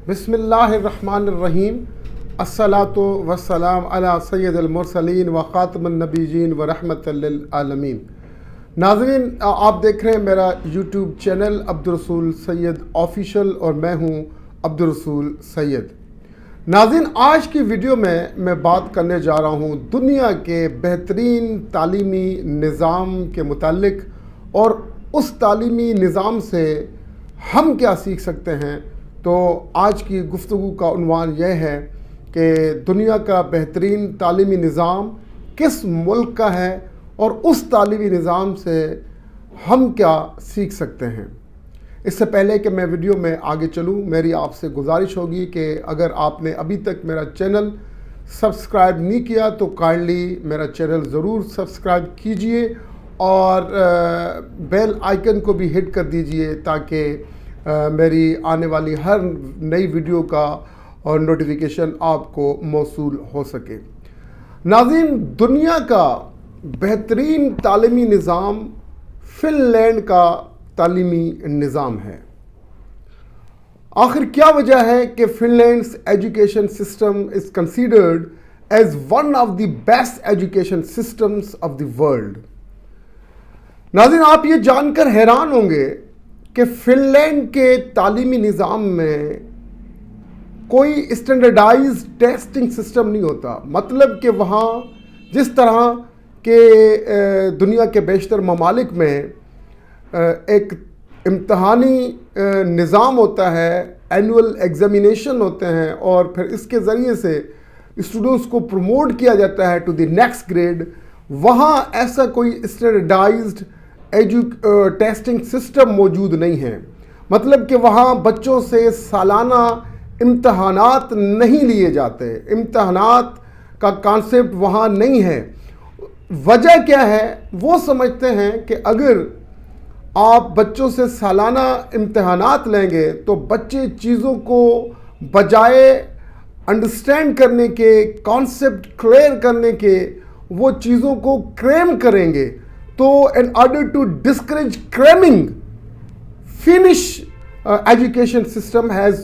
بسم اللہ الرحمن الرحیم الصلاۃ والسلام علی سید المرسلین و خاتم النبیین و رحمت للعالمین۔ ناظرین، آپ دیکھ رہے ہیں میرا یوٹیوب چینل عبدالرسول سید آفیشل اور میں ہوں عبدالرسول سید۔ ناظرین، آج کی ویڈیو میں بات کرنے جا رہا ہوں دنیا کے بہترین تعلیمی نظام کے متعلق اور اس تعلیمی نظام سے ہم کیا سیکھ سکتے ہیں۔ تو آج کی گفتگو کا عنوان یہ ہے کہ دنیا کا بہترین تعلیمی نظام کس ملک کا ہے اور اس تعلیمی نظام سے ہم کیا سیکھ سکتے ہیں۔ اس سے پہلے کہ میں ویڈیو میں آگے چلوں، میری آپ سے گزارش ہوگی کہ اگر آپ نے ابھی تک میرا چینل سبسکرائب نہیں کیا تو کائنڈلی میرا چینل ضرور سبسکرائب کیجئے اور بیل آئیکن کو بھی ہٹ کر دیجئے تاکہ میری آنے والی ہر نئی ویڈیو کا اور نوٹیفیکیشن آپ کو موصول ہو سکے۔ ناظرین، دنیا کا بہترین تعلیمی نظام فن لینڈ کا تعلیمی نظام ہے۔ آخر کیا وجہ ہے کہ Finland's education system is considered as one of the best education systems of the world? ناظرین، آپ یہ جان کر حیران ہوں گے کہ فن لینڈ کے تعلیمی نظام میں کوئی اسٹینڈرڈائز ٹیسٹنگ سسٹم نہیں ہوتا۔ مطلب کہ وہاں جس طرح کہ دنیا کے بیشتر ممالک میں ایک امتحانی نظام ہوتا ہے، اینول ایگزامینیشن ہوتے ہیں اور پھر اس کے ذریعے سے اسٹوڈنٹس کو پروموٹ کیا جاتا ہے ٹو دی نیکسٹ گریڈ، وہاں ایسا کوئی اسٹینڈرڈائزڈ ٹیسٹنگ سسٹم موجود نہیں ہے۔ مطلب کہ وہاں بچوں سے سالانہ امتحانات نہیں لیے جاتے، امتحانات کا کانسیپٹ وہاں نہیں ہے۔ وجہ کیا ہے؟ وہ سمجھتے ہیں کہ اگر آپ بچوں سے سالانہ امتحانات لیں گے تو بچے چیزوں کو بجائے انڈرسٹینڈ کرنے کے، کانسیپٹ کلیئر کرنے کے، وہ چیزوں کو کریم کریں گے۔ تو in order to discourage cramming, Finnish education system has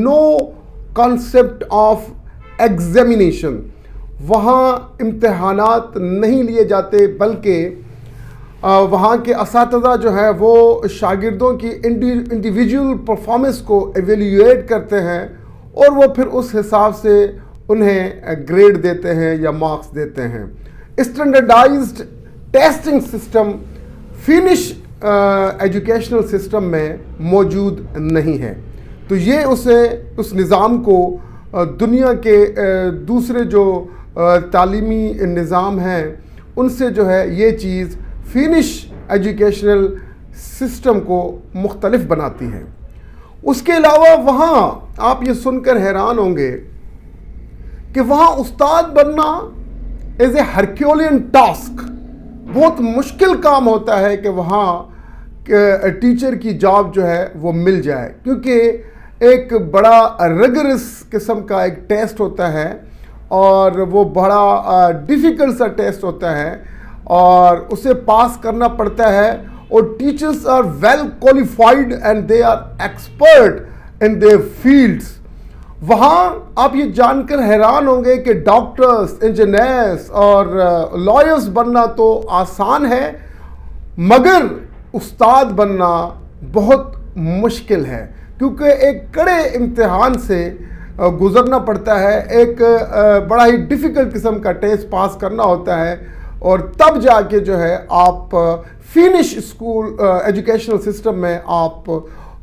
no concept of examination. وہاں امتحانات نہیں لیے جاتے بلکہ وہاں کے اساتذہ جو ہے وہ شاگردوں کی انڈیویجول پرفارمنس کو ایویلیویٹ کرتے ہیں اور وہ پھر اس حساب سے انہیں گریڈ دیتے ہیں یا مارکس دیتے ہیں۔ Standardised testing system Finnish educational system میں موجود نہیں ہے۔ تو یہ اس نظام کو دنیا کے دوسرے جو تعلیمی نظام ہیں ان سے جو ہے یہ چیز فینش ایجوکیشنل سسٹم کو مختلف بناتی ہے۔ اس کے علاوہ وہاں آپ یہ سن کر حیران ہوں گے کہ وہاں استاد بننا از اے ہرکیولین ٹاسک، بہت مشکل کام ہوتا ہے کہ وہاں ٹیچر کی جاب جو ہے وہ مل جائے، کیونکہ ایک بڑا ریگرس قسم کا ایک ٹیسٹ ہوتا ہے اور وہ بڑا ڈیفیکلٹ سا ٹیسٹ ہوتا ہے اور اسے پاس کرنا پڑتا ہے، اور teachers are well qualified and they are expert in their fields. وہاں آپ یہ جان کر حیران ہوں گے کہ ڈاکٹرز، انجینئرز اور لائرز بننا تو آسان ہے مگر استاد بننا بہت مشکل ہے، کیونکہ ایک کڑے امتحان سے گزرنا پڑتا ہے، ایک بڑا ہی ڈیفیکلٹ قسم کا ٹیسٹ پاس کرنا ہوتا ہے اور تب جا کے جو ہے آپ فینش اسکول ایجوکیشنل سسٹم میں آپ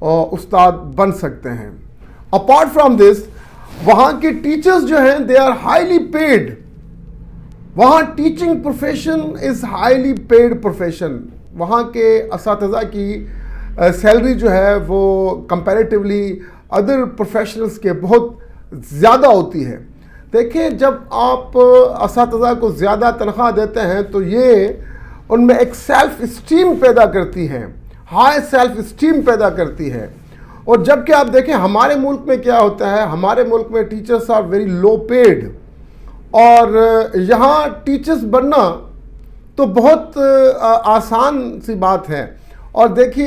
استاد بن سکتے ہیں۔ اپارٹ فرام دس، وہاں کے ٹیچرز جو ہیں دے آر ہائیلی پیڈ۔ وہاں teaching profession is highly paid profession. وہاں کے اساتذہ کی سیلری جو ہے وہ کمپیریٹیولی ادر پروفیشنلز کے بہت زیادہ ہوتی ہے۔ دیکھیں، جب آپ اساتذہ کو زیادہ تنخواہ دیتے ہیں تو یہ ان میں ایک سیلف اسٹیم پیدا کرتی ہے، ہائی سیلف اسٹیم پیدا کرتی ہے۔ اور جب کہ آپ دیکھیں ہمارے ملک میں کیا ہوتا ہے، ہمارے ملک میں teachers are very low paid, اور یہاں ٹیچرز بننا تو بہت آسان سی بات ہے، اور دیکھیے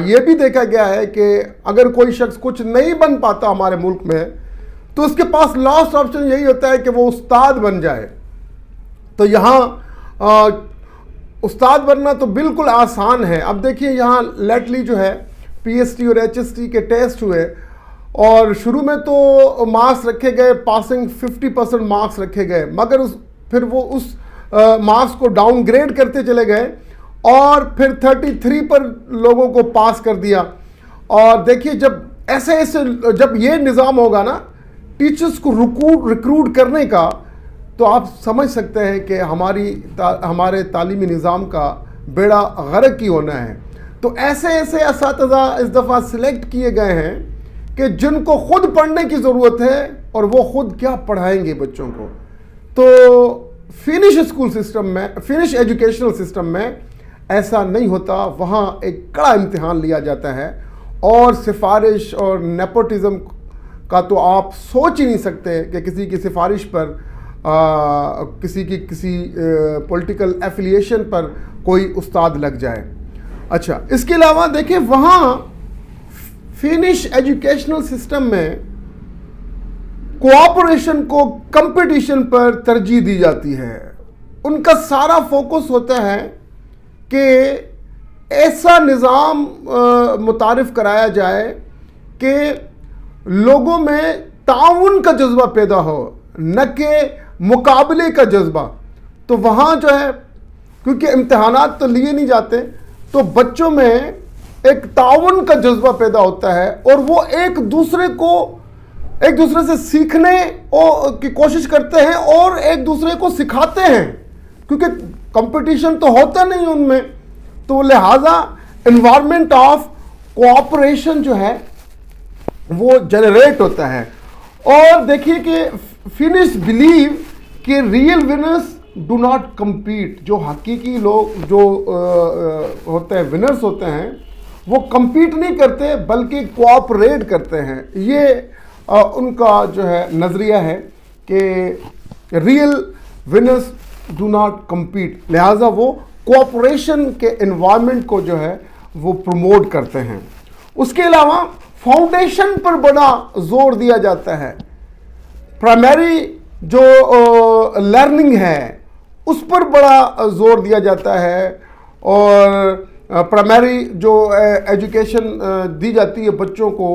یہ بھی دیکھا گیا ہے کہ اگر کوئی شخص کچھ نہیں بن پاتا ہمارے ملک میں تو اس کے پاس لاسٹ آپشن یہی ہوتا ہے کہ وہ استاد بن جائے. تو یہاں استاد بننا تو بالکل آسان ہے. اب دیکھیے یہاں لیٹلی جو ہے پی ایس ٹی اور ایچ ایس ٹی کے ٹیسٹ ہوئے اور شروع میں تو مارکس رکھے گئے, پاسنگ 50% مارکس رکھے گئے, مگر پھر وہ اس مارکس کو ڈاؤن گریڈ کرتے چلے گئے اور پھر 33 پر لوگوں کو پاس کر دیا. اور دیکھیے جب یہ نظام ہوگا نا ٹیچرز کو ریکروٹ کرنے کا, تو آپ سمجھ سکتے ہیں کہ ہمارے تعلیمی نظام کا بیڑا غرق ہی ہونا ہے. تو ایسے اساتذہ اس دفعہ سلیکٹ کیے گئے ہیں کہ جن کو خود پڑھنے کی ضرورت ہے اور وہ خود کیا پڑھائیں گے بچوں کو. تو فینش ایجوکیشنل سسٹم میں ایسا نہیں ہوتا. وہاں ایک کڑا امتحان لیا جاتا ہے اور سفارش اور نیپوٹزم کا تو آپ سوچ ہی نہیں سکتے کہ کسی کی سفارش پر کسی پولیٹیکل ایفیلیشن پر کوئی استاد لگ جائے. اچھا, اس کے علاوہ دیکھیں وہاں فینش ایجوکیشنل سسٹم میں کوآپریشن کو کمپٹیشن پر ترجیح دی جاتی ہے. ان کا سارا فوکس ہوتا ہے کہ ایسا نظام متعارف کرایا جائے کہ لوگوں میں تعاون کا جذبہ پیدا ہو, نہ کہ مقابلے کا جذبہ. تو وہاں جو ہے کیونکہ امتحانات تو لیے نہیں جاتے, تو بچوں میں ایک تعاون کا جذبہ پیدا ہوتا ہے اور وہ ایک دوسرے سے سیکھنے کی کوشش کرتے ہیں اور ایک دوسرے کو سکھاتے ہیں, کیونکہ کمپٹیشن تو ہوتا نہیں ان میں. تو لہٰذا انوائرمنٹ آف کوآپریشن جو ہے وہ جنریٹ ہوتا ہے. اور دیکھیے کہ فینش بلیو کہ real winners do not compete. جو حقیقی لوگ جو ہوتے ہیں ونرز ہوتے ہیں وہ کمپیٹ نہیں کرتے بلکہ کوآپریٹ کرتے ہیں. یہ ان کا جو ہے نظریہ ہے کہ real winners do not compete, لہٰذا وہ کوآپریشن کے انوائرمنٹ کو جو ہے وہ پروموٹ کرتے ہیں. اس کے علاوہ فاؤنڈیشن پر بڑا زور دیا جاتا ہے. پرائمری جو لرننگ ہے اس پر بڑا زور دیا جاتا ہے اور پرائمری جو ایجوکیشن دی جاتی ہے بچوں کو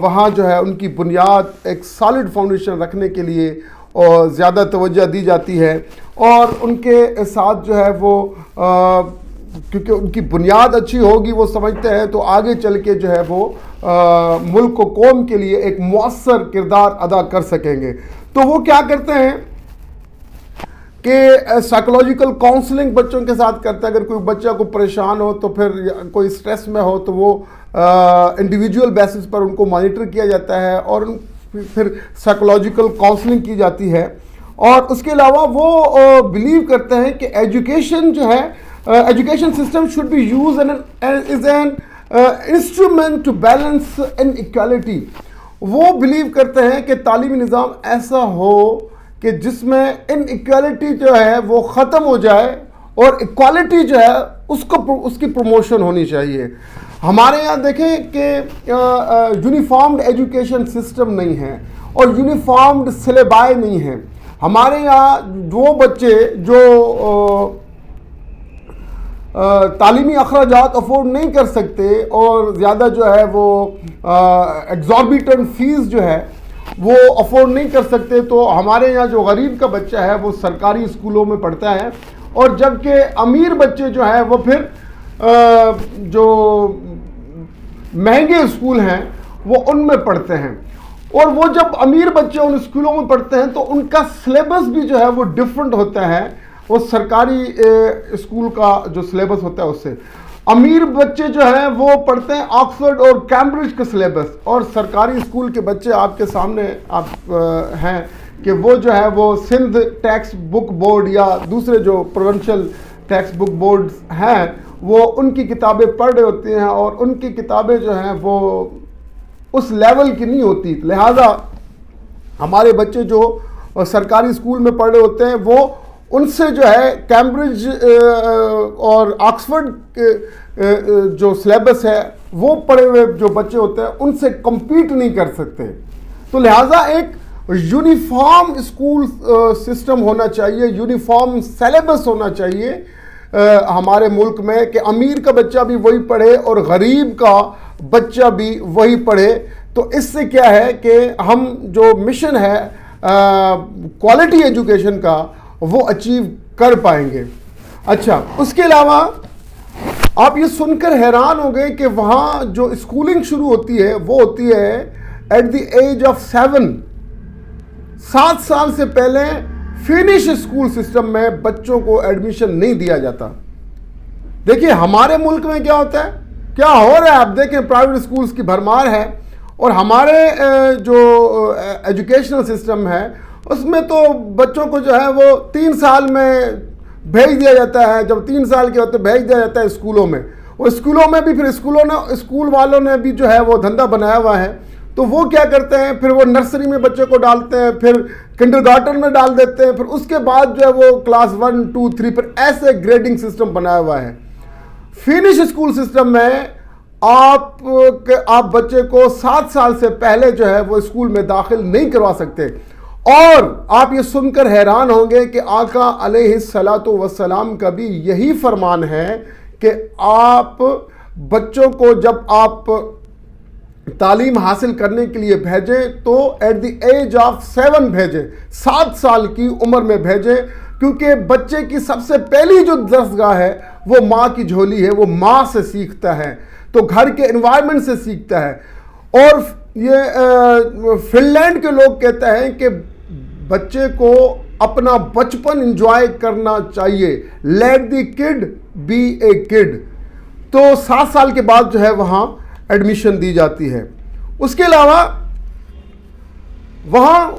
وہاں جو ہے ان کی بنیاد ایک سالڈ فاؤنڈیشن رکھنے کے لیے اور زیادہ توجہ دی جاتی ہے. اور ان کے ساتھ جو ہے وہ کیونکہ ان کی بنیاد اچھی ہوگی وہ سمجھتے ہیں تو آگے چل کے جو ہے وہ ملک و قوم کے لیے ایک مؤثر کردار ادا کر سکیں گے. تو وہ کیا کرتے ہیں کہ سائیکولوجیکل کاؤنسلنگ بچوں کے ساتھ کرتے ہیں. اگر کوئی بچہ کو پریشان ہو تو پھر کوئی سٹریس میں ہو تو وہ انڈیویجول بیسس پر ان کو مانیٹر کیا جاتا ہے اور پھر سائیکولوجیکل کاؤنسلنگ کی جاتی ہے. اور اس کے علاوہ وہ بلیو کرتے ہیں کہ ایجوکیشن جو ہے education system should be use as an instrument to balance inequality. وہ بلیو کرتے ہیں کہ تعلیمی نظام ایسا ہو کہ جس میں ان ایکوالٹی جو ہے وہ ختم ہو جائے اور ایکوالٹی جو ہے اس کی پروموشن ہونی چاہیے. ہمارے یہاں دیکھیں کہ یونیفارمڈ ایجوکیشن سسٹم نہیں ہے اور یونیفارمڈ سلیبائی نہیں ہے. ہمارے یہاں وہ بچے جو تعلیمی اخراجات افورڈ نہیں کر سکتے اور زیادہ جو ہے وہ ایگزاربیٹنٹ فیس جو ہے وہ افورڈ نہیں کر سکتے, تو ہمارے یہاں جو غریب کا بچہ ہے وہ سرکاری اسکولوں میں پڑھتا ہے اور جبکہ امیر بچے جو ہیں وہ پھر جو مہنگے اسکول ہیں وہ ان میں پڑھتے ہیں. اور وہ جب امیر بچے ان اسکولوں میں پڑھتے ہیں تو ان کا سلیبس بھی جو ہے وہ ڈفرینٹ ہوتا ہے وہ سرکاری اسکول کا جو سلیبس ہوتا ہے اس سے. امیر بچے جو ہیں وہ پڑھتے ہیں آکسفورڈ اور کیمبرج کا سلیبس, اور سرکاری اسکول کے بچے آپ کے سامنے آپ ہیں کہ وہ جو ہے وہ سندھ ٹیکسٹ بک بورڈ یا دوسرے جو پروونشل ٹیکسٹ بک بورڈز ہیں وہ ان کی کتابیں پڑھ رہے ہوتے ہیں اور ان کی کتابیں جو ہیں وہ اس لیول کی نہیں ہوتی. لہٰذا ہمارے بچے جو سرکاری اسکول میں پڑھ رہے ہوتے ہیں وہ ان سے جو ہے کیمبرج اور آکسفورڈ جو سلیبس ہے وہ پڑھے ہوئے جو بچے ہوتے ہیں ان سے کمپیٹ نہیں کر سکتے. تو لہٰذا ایک یونیفارم اسکول سسٹم ہونا چاہیے, یونیفارم سلیبس ہونا چاہیے ہمارے ملک میں, کہ امیر کا بچہ بھی وہی پڑھے اور غریب کا بچہ بھی وہی پڑھے. تو اس سے کیا ہے کہ ہم جو مشن ہے کوالٹی ایجوکیشن کا وہ اچیو کر پائیں گے. اچھا, اس کے علاوہ آپ یہ سن کر حیران ہو گئے کہ وہاں جو اسکولنگ شروع ہوتی ہے وہ ہوتی ہے ایٹ دی ایج آف 7 سال سے پہلے فینش اسکول سسٹم میں بچوں کو ایڈمیشن نہیں دیا جاتا. دیکھیے ہمارے ملک میں کیا ہوتا ہے, کیا ہو رہا ہے, آپ دیکھیں پرائیویٹ اسکولز کی بھرمار ہے, اور ہمارے جو ایجوکیشنل سسٹم ہے اس میں تو بچوں کو جو ہے وہ 3 سال میں بھیج دیا جاتا ہے, جب 3 سال کے ہوتے بھیج دیا جاتا ہے اسکولوں میں. اور اسکولوں میں بھی پھر اسکول والوں نے بھی جو ہے وہ دھندا بنایا ہوا ہے. تو وہ کیا کرتے ہیں, پھر وہ نرسری میں بچے کو ڈالتے ہیں, پھر کنڈر گارٹن میں ڈال دیتے ہیں, پھر اس کے بعد جو ہے وہ کلاس 1 2 3 پھر ایسے گریڈنگ سسٹم بنایا ہوا ہے. فینش اسکول سسٹم میں آپ بچے کو 7 سال سے پہلے جو ہے وہ اسکول میں داخل نہیں کروا سکتے. اور آپ یہ سن کر حیران ہوں گے کہ آقا علیہ الصلاۃ والسلام کا بھی یہی فرمان ہے کہ آپ بچوں کو جب آپ تعلیم حاصل کرنے کے لیے بھیجیں تو ایٹ دی ایج آف 7 بھیجیں, 7 سال کی عمر میں بھیجیں, کیونکہ بچے کی سب سے پہلی جو درسگاہ ہے وہ ماں کی جھولی ہے, وہ ماں سے سیکھتا ہے, تو گھر کے انوائرمنٹ سے سیکھتا ہے. اور یہ فن لینڈ کے لوگ کہتے ہیں کہ بچے کو اپنا بچپن انجوائے کرنا چاہیے, لیٹ دی کڈ بی اے کڈ. تو 7 سال کے بعد جو ہے وہاں ایڈمیشن دی جاتی ہے. اس کے علاوہ وہاں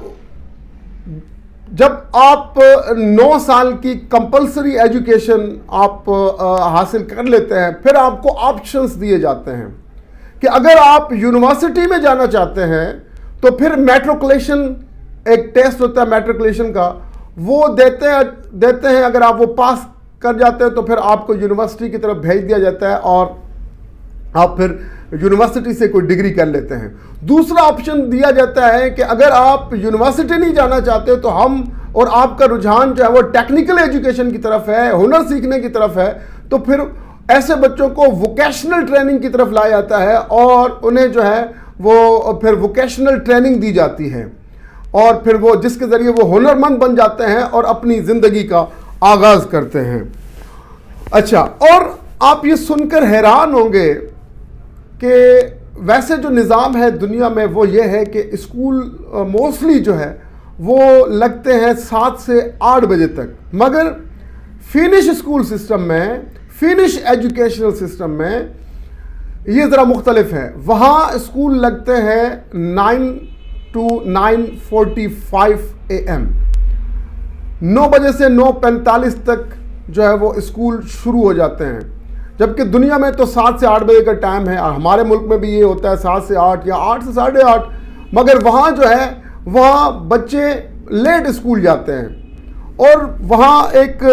جب آپ 9 سال کی کمپلسری ایجوکیشن آپ حاصل کر لیتے ہیں, پھر آپ کو آپشنز دیے جاتے ہیں کہ اگر آپ یونیورسٹی میں جانا چاہتے ہیں تو پھر میٹرکولیشن ایک ٹیسٹ ہوتا ہے میٹرکولیشن کا, وہ دیتے ہیں. اگر آپ وہ پاس کر جاتے ہیں تو پھر آپ کو یونیورسٹی کی طرف بھیج دیا جاتا ہے اور آپ پھر یونیورسٹی سے کوئی ڈگری کر لیتے ہیں. دوسرا آپشن دیا جاتا ہے کہ اگر آپ یونیورسٹی نہیں جانا چاہتے تو ہم اور آپ کا رجحان جو ہے وہ ٹیکنیکل ایجوکیشن کی طرف ہے, ہنر سیکھنے کی طرف ہے, تو پھر ایسے بچوں کو ووکیشنل ٹریننگ کی طرف لایا جاتا ہے اور انہیں جو ہے وہ پھر ووکیشنل ٹریننگ دی جاتی ہے, اور پھر وہ جس کے ذریعے وہ ہنر مند بن جاتے ہیں اور اپنی زندگی کا آغاز کرتے ہیں. اچھا, اور آپ یہ سن کر حیران ہوں گے کہ ویسے جو نظام ہے دنیا میں وہ یہ ہے کہ اسکول موسٹلی جو ہے وہ لگتے ہیں 7 سے 8 بجے تک, مگر فینش اسکول سسٹم میں, فینش ایجوکیشنل سسٹم میں یہ ذرا مختلف ہے. وہاں اسکول لگتے ہیں 9 to 9:45 AM, 9 بجے سے 9:45 تک جو ہے وہ اسکول شروع ہو جاتے ہیں, جبکہ دنیا میں تو 7 سے 8 بجے کا ٹائم ہے, اور ہمارے ملک میں بھی یہ ہوتا ہے 7 سے 8 یا 8 سے 8:30, مگر وہاں جو ہے وہاں بچے لیٹ اسکول جاتے ہیں. اور وہاں ایک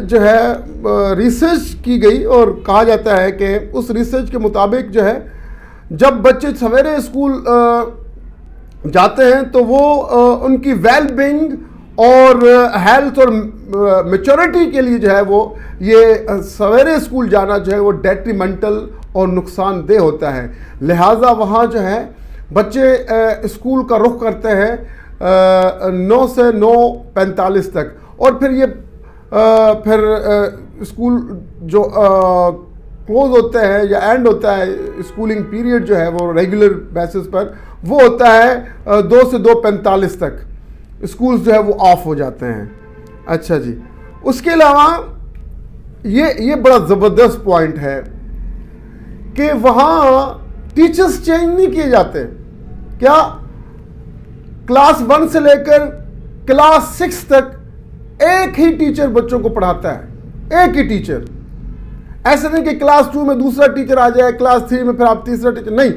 جو ہے ریسرچ کی گئی اور کہا جاتا ہے کہ اس ریسرچ کے مطابق جو ہے جب بچے سویرے اسکول جاتے ہیں تو وہ ان کی ویل بینگ اور ہیلتھ اور میچورٹی کے لیے جو ہے وہ یہ سویرے اسکول جانا جو ہے وہ ڈیٹریمنٹل اور نقصان دہ ہوتا ہے. لہٰذا وہاں جو ہے بچے اسکول کا رخ کرتے ہیں 9 سے 9:45 تک, اور پھر یہ پھر اسکول جو کلوز ہوتا ہے یا اینڈ ہوتا ہے اسکولنگ پیریڈ جو ہے وہ ریگولر بیسس پر وہ ہوتا ہے 2 سے 2:45 تک اسکولز جو ہے وہ آف ہو جاتے ہیں. اچھا جی, اس کے علاوہ یہ بڑا زبردست پوائنٹ ہے کہ وہاں ٹیچرز چینج نہیں کیے جاتے. کیا کلاس 1 سے لے کر کلاس 6 تک ایک ہی ٹیچر بچوں کو پڑھاتا ہے, ایک ہی ٹیچر. ایسا نہیں کہ کلاس 2 میں دوسرا ٹیچر آ جائے, کلاس 3 میں پھر آپ تیسرا ٹیچر, نہیں.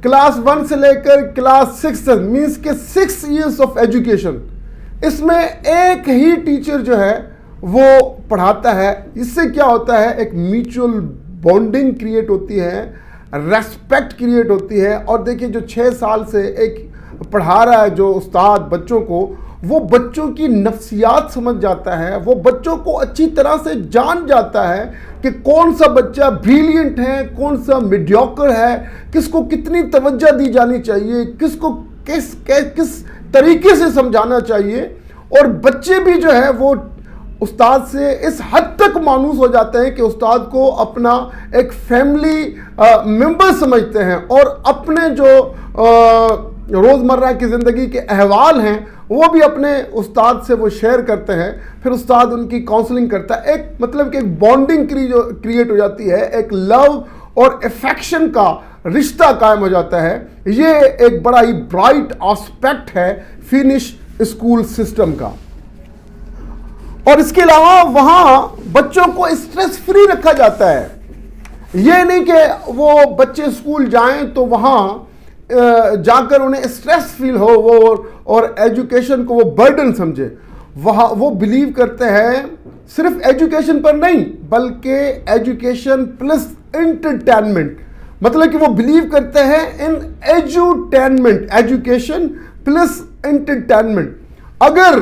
کلاس 1 سے لے کر کلاس 6 تک مینس کہ 6 years آف ایجوکیشن, اس میں ایک ہی ٹیچر جو ہے وہ پڑھاتا ہے. اس سے کیا ہوتا ہے, ایک میوچل بانڈنگ کریٹ ہوتی ہے, ریسپیکٹ کریٹ ہوتی ہے. اور دیکھیے جو 6 سال سے ایک پڑھا رہا ہے جو استاد بچوں کو, وہ بچوں کی نفسیات سمجھ جاتا ہے, وہ بچوں کو اچھی طرح سے جان جاتا ہے کہ کون سا بچہ بریلینٹ ہے, کون سا میڈیوکر ہے, کس کو کتنی توجہ دی جانی چاہیے, کس کو کس طریقے سے سمجھانا چاہیے. اور بچے بھی جو ہے وہ استاد سے اس حد تک مانوس ہو جاتے ہیں کہ استاد کو اپنا ایک فیملی ممبر سمجھتے ہیں, اور اپنے جو روزمرہ کی زندگی کے احوال ہیں وہ بھی اپنے استاد سے وہ شیئر کرتے ہیں. پھر استاد ان کی کاؤنسلنگ کرتا ہے. ایک مطلب کہ ایک بانڈنگ کریٹ ہو جاتی ہے, ایک لو اور افیکشن کا رشتہ قائم ہو جاتا ہے. یہ ایک بڑا ہی برائٹ آسپیکٹ ہے فینش اسکول سسٹم کا. اور اس کے علاوہ وہاں بچوں کو اسٹریس فری رکھا جاتا ہے. یہ نہیں کہ وہ بچے اسکول جائیں تو وہاں جا کر انہیں اسٹریس فیل ہو وہ, اور ایجوکیشن کو وہ برڈن سمجھے. وہاں وہ بلیو کرتے ہیں صرف ایجوکیشن پر نہیں بلکہ ایجوکیشن پلس انٹرٹینمنٹ. مطلب کہ وہ بلیو کرتے ہیں ان ایجوٹینمنٹ, ایجوکیشن پلس انٹرٹینمنٹ. اگر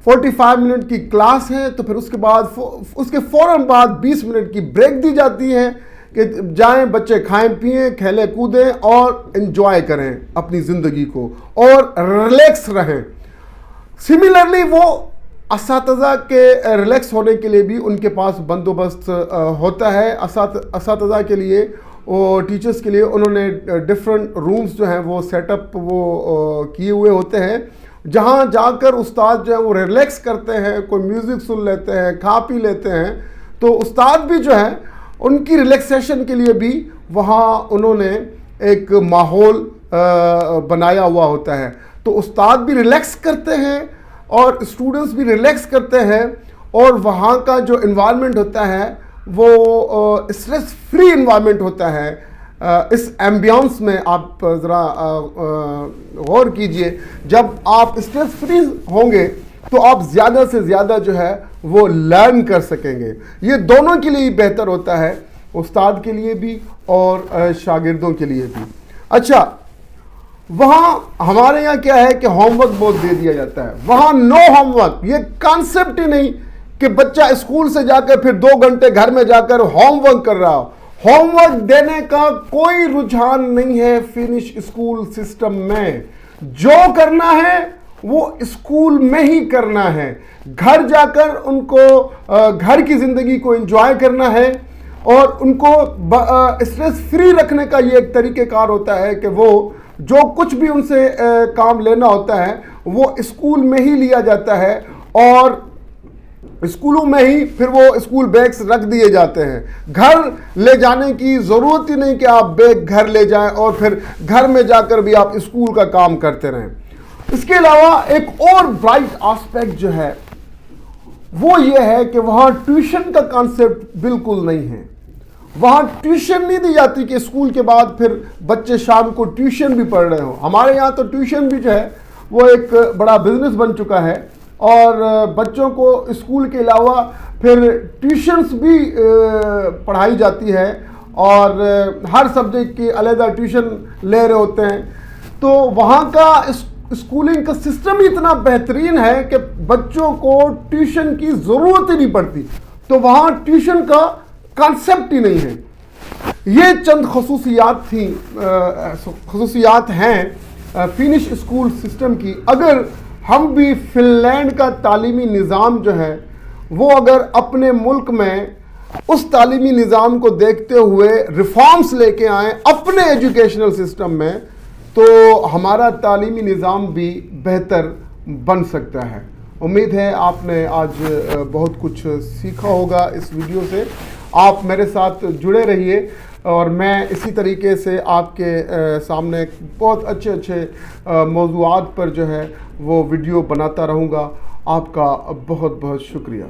45 منٹ کی کلاس ہے تو پھر اس کے فوراً بعد 20 منٹ کی بریک دی جاتی ہے کہ جائیں بچے کھائیں پئیں, کھیلیں کودیں اور انجوائے کریں اپنی زندگی کو اور ریلیکس رہیں. سملرلی وہ اساتذہ کے ریلیکس ہونے کے لیے بھی ان کے پاس بندوبست ہوتا ہے. اساتذہ کے لیے اور ٹیچرز کے لیے انہوں نے ڈفرینٹ رومز جو ہیں وہ سیٹ اپ وہ کیے ہوئے ہوتے ہیں, جہاں جا کر استاد جو ہے وہ ریلیکس کرتے ہیں, کوئی میوزک سن لیتے ہیں, کھا پی لیتے ہیں. تو استاد بھی جو ہے ان کی ریلیکسیشن کے لیے بھی وہاں انہوں نے ایک ماحول بنایا ہوا ہوتا ہے. تو استاد بھی ریلیکس کرتے ہیں اور اسٹوڈنٹس بھی ریلیکس کرتے ہیں, اور وہاں کا جو انوائرمنٹ ہوتا ہے وہ اسٹریس فری انوائرمنٹ ہوتا ہے. اس ایمبیانس میں آپ ذرا غور کیجئے, جب آپ اسٹریس فری ہوں گے تو آپ زیادہ سے زیادہ جو ہے وہ لرن کر سکیں گے. یہ دونوں کے لیے بہتر ہوتا ہے, استاد کے لیے بھی اور شاگردوں کے لیے بھی. اچھا, وہاں ہمارے یہاں کیا ہے کہ ہوم ورک بہت دے دیا جاتا ہے. وہاں نو ہوم ورک, یہ کانسیپٹ ہی نہیں کہ بچہ اسکول سے جا کر پھر 2 گھنٹے گھر میں جا کر ہوم ورک کر رہا ہو. ہوم ورک دینے کا کوئی رجحان نہیں ہے فینش اسکول سسٹم میں. جو کرنا ہے وہ اسکول میں ہی کرنا ہے. گھر جا کر ان کو گھر کی زندگی کو انجوائے کرنا ہے, اور ان کو اسٹریس فری رکھنے کا یہ ایک طریقہ کار ہوتا ہے کہ وہ جو کچھ بھی ان سے کام لینا ہوتا ہے وہ اسکول میں ہی لیا جاتا ہے, اور اسکولوں میں ہی پھر وہ اسکول بیگس رکھ دیے جاتے ہیں. گھر لے جانے کی ضرورت ہی نہیں کہ آپ بیگ گھر لے جائیں اور پھر گھر میں جا کر بھی آپ اسکول کا کام کرتے رہیں. اس کے علاوہ ایک اور برائٹ آسپیکٹ جو ہے وہ یہ ہے کہ وہاں ٹیوشن کا کانسیپٹ بالکل نہیں ہے. وہاں ٹیوشن نہیں دی جاتی کہ اسکول کے بعد پھر بچے شام کو ٹیوشن بھی پڑھ رہے ہوں. ہمارے یہاں تو ٹیوشن بھی جو ہے وہ ایک بڑا بزنس بن چکا ہے, اور بچوں کو اسکول کے علاوہ پھر ٹیوشنز بھی پڑھائی جاتی ہے, اور ہر سبجیکٹ کی علیحدہ ٹیوشن لے رہے ہوتے ہیں. تو وہاں کا اسکولنگ کا سسٹم ہی اتنا بہترین ہے کہ بچوں کو ٹیوشن کی ضرورت ہی نہیں پڑتی. تو وہاں ٹیوشن کا کانسیپٹ ہی نہیں ہے. یہ چند خصوصیات ہیں فینش اسکول سسٹم کی. اگر ہم بھی فن لینڈ کا تعلیمی نظام جو ہے وہ اگر اپنے ملک میں اس تعلیمی نظام کو دیکھتے ہوئے ریفارمز لے کے آئیں اپنے ایجوکیشنل سسٹم میں, تو ہمارا تعلیمی نظام بھی بہتر بن سکتا ہے. امید ہے آپ نے آج بہت کچھ سیکھا ہوگا اس ویڈیو سے. آپ میرے ساتھ جڑے رہیے, اور میں اسی طریقے سے آپ کے سامنے بہت اچھے موضوعات پر جو ہے وہ ویڈیو بناتا رہوں گا. آپ کا بہت بہت شکریہ.